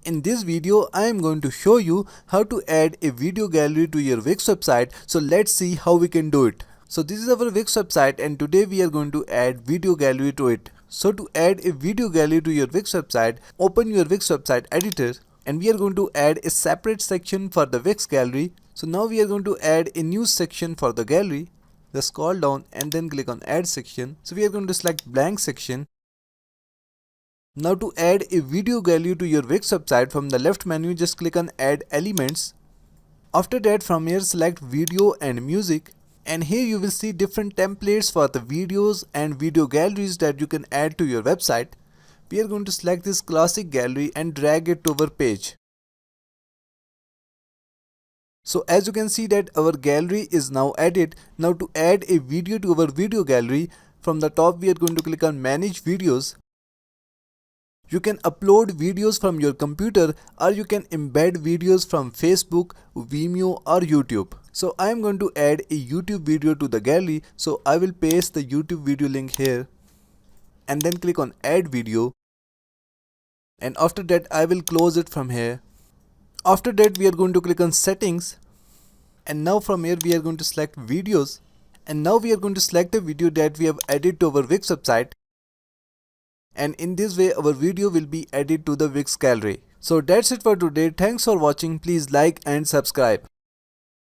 In this video, I am going to show you how to add a video gallery to your Wix website. So let's see how we can do it. So this is our Wix website and today we are going to add video gallery to it. So to add a video gallery to your Wix website, open your Wix website editor and we are going to add a separate section for the Wix gallery. So now we are going to add a new section for the gallery. Just scroll down and then click on add section. So we are going to select blank section. Now to add a video gallery to your Wix website, from the left menu just click on add elements. After that, from here select video and music, and here you will see different templates for the videos and video galleries that you can add to your website. We are going to select this classic gallery and drag it to our page. So as you can see that our gallery is now added. Now to add a video to our video gallery, from the top we are going to click on manage videos. You can upload videos from your computer or you can embed videos from Facebook, Vimeo or YouTube. So I am going to add a YouTube video to the gallery. So I will paste the YouTube video link here and then click on add video. And after that I will close it from here. After that we are going to click on settings. And now from here we are going to select videos. And now we are going to select the video that we have added to our Wix website. And in this way our video will be added to the Wix gallery. So that's it for today. Thanks for watching. Please like and subscribe.